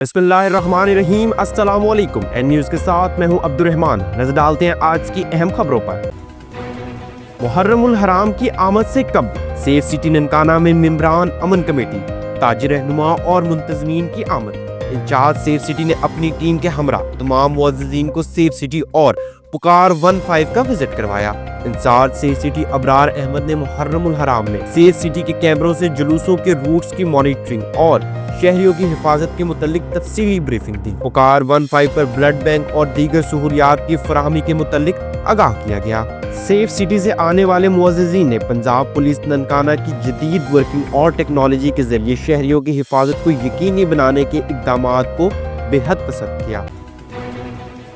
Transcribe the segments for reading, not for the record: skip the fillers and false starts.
बिस्मिल्लाहिर्रहमानिर्रहीम। अस्सलाम वालेकुम। एन न्यूज़ के साथ मैं हूं अब्दुर्रहमान। नजर डालते हैं आज की अहम खबरों पर। मुहर्रमुल हराम की आमद से कब सेफ सिटी ननकाना में मेंबरान अमन कमेटी, ताजिर रहनुमा और मुंतजमीन की आमद। इंचार्ज सेफ सिटी ने अपनी टीम के हमरा तमाम मुअज़्ज़िज़ीन को सेफ सिटी और पुकार 15 का विजिट करवाया। Incharge safe city Abrar Ahmed ने मुहर्रमुल हराम में सेफ सिटी के कैमरों से जुलूसों के रूट्स की मॉनिटरिंग और शहरियों की हिफाजत के मुतल्लिक तफसीली ब्रीफिंग दी। पुकार 15 पर ब्लड बैंक और दीगर सहूलियात की फराहमी के मुतल्लिक आगाह किया गया। सेफ सिटी से आने वाले मुअज़्ज़िज़ीन ने पंजाब पुलिस ननकाना की जदीद वर्किंग और टेक्नोलॉजी के जरिए शहरियों की हिफाजत को यकीनी बनाने के इक़दामात को बेहद पसंद किया।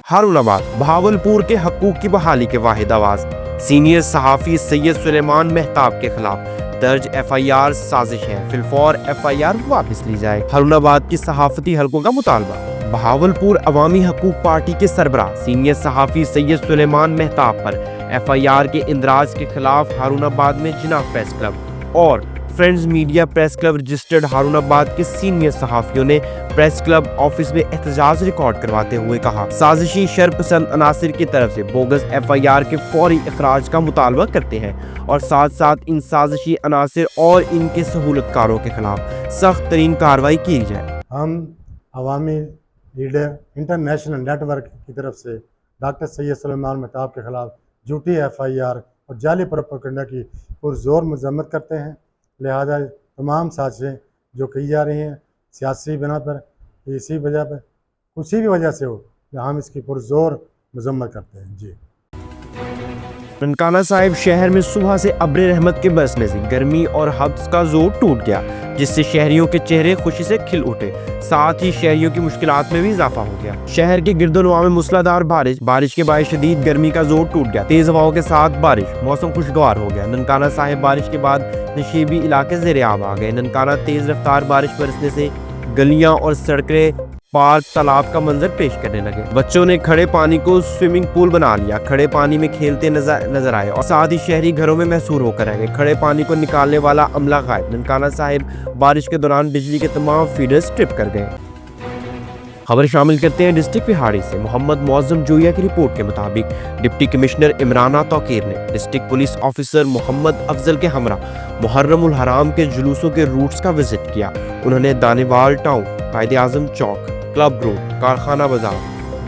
हारूनाबाद बहावलपुर के हकूक़ की बहाली के वाहिद आवाज़। सीनियर सहाफ़ी सैयद सुलेमान मेहताब के खिलाफ दर्ज FIR साजिश है, फिलफौर FIR वापस ली जाए। हारूनाबाद की सहाफ़ती हलकों का मुतालबा। बहावलपुर अवामी हकूक़ पार्टी के सरबराह सीनियर सहाफ़ी सैयद सुलेमान मेहताब पर FIR के इंदराज के खिलाफ हारूनाबाद में जिना प्रेस क्लब और friends media press club registered Harunabad के सीनियर सहाफ़ियों ने प्रेस क्लब ऑफिस में एहतजाज रिकॉर्ड करवाते हुए कहा, साजिशी शरपसंद अनासिर की तरफ से बोगस FIR के फौरी इखराज का मुतालबा करते हैं और साथ साथ इन साजिशी अनासिर और इनके सहूलतकारों के खिलाफ सख्त तरीन कार्रवाई की जाए। हम अवामी लीडर इंटरनेशनल नेटवर्क की तरफ से डॉक्टर सैयद सुलेमान मेहताब के खिलाफ झूठी FIR और जाली प्रोपेगेंडा की पुरजोर मजम्मत करते हैं। लिहाजा तमाम साजिशें जो की जा रही हैं सियासी बिना पर, इसी वजह पर, किसी भी वजह से हो, हम इसकी पुरजोर मजम्मत करते हैं। जी ननकाना साहिब शहर में सुबह से अब्र रहमत के बरसने से गर्मी और हब्स का जोर टूट गया, जिससे शहरियों के चेहरे खुशी से खिल उठे। साथ ही शहरियों की मुश्किलात में भी इजाफा हो गया। शहर के गिरदोनवा में मूसलाधार बारिश के बायस शदीद गर्मी का जोर टूट गया। तेज हवाओं के साथ बारिश, मौसम खुशगवार हो गया। ननकाना साहिब बारिश के बाद नशीबी इलाके ज़ेर-ए-आब आ गए। ननकाना तेज रफ्तार बारिश बरसने से गलियां और सड़कें पार्क तालाब का मंजर पेश करने लगे। बच्चों ने खड़े पानी को स्विमिंग पूल बना लिया, खड़े पानी में खेलते नजर आए और साथ ही शहरी घरों में महसूर होकर रह गए। खड़े पानी को निकालने वाला अमला गायब। ननकाना साहिब बारिश के दौरान बिजली के तमाम फीडर्स ट्रिप कर गए। खबर शामिल करते हैं डिस्ट्रिक्ट विहाड़ी से। मोहम्मद मुअज़्ज़म जोया की रिपोर्ट के मुताबिक डिप्टी कमिश्नर इमराना तौकीर ने district police officer Mohammad Afzal के हमरा मुहर्रमुल हराम के जुलूसों के रूट्स का विजिट किया। उन्होंने दानेवाल टाउन, कायदे आजम चौक, क्लब रोड, कारखाना बाजार,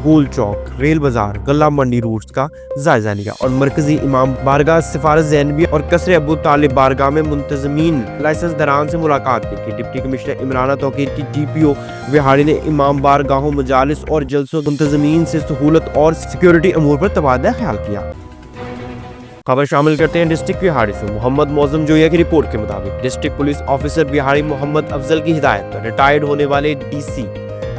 गोल चौक, रेल बाजार, गल्ला मंडी रूट्स का जायजा लिया और मरकजी इमाम बारगाह सिफारत ज़ैनबी और कसरे अबू तालिब बारगाह में मुंतज़मीन लाइसेंस दरान से मुलाकात की। डिप्टी कमिश्नर इमराना तौकीर की DPO विहाड़ी ने इमाम बारगाहों, मजालिस और जलसों मुंतज़मीन से सहूलत और सिक्योरिटी अमूर पर तबादला ख्याल किया। खबर शामिल करते हैं डिस्ट्रिक्ट विहाड़ी से। मोहम्मद मुअज़्ज़म जोया की रिपोर्ट के मुताबिक district police officer Vehari Mohammad Afzal की हिदायत पर रिटायर्ड होने वाले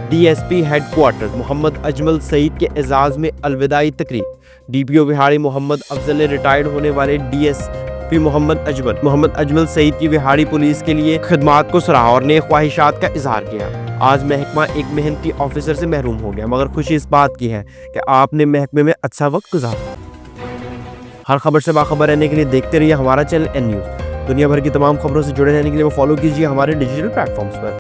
DSP हेडक्वार्टर मोहम्मद अजमल सईद के एजाज में अलविदाई तकरीब। DPO विहाड़ी मोहम्मद अफजल ने रिटायर्ड होने वाले DSP मोहम्मद अजमल सईद की विहाड़ी पुलिस के लिए खिदमात को सराहा और नेक ख्वाहिशात का इजहार किया। आज महकमा एक मेहनती ऑफिसर से महरूम हो गया, मगर खुशी इस बात की है कि आपने महकमे में अच्छा वक्त गुजारा। हर खबर से बाखबर रहने के लिए देखते रहिए हमारा चैनल N न्यूज़। दुनिया भर की तमाम खबरों से जुड़े रहने के लिए वो फॉलो कीजिए हमारे डिजिटल प्लेटफॉर्म्स पर।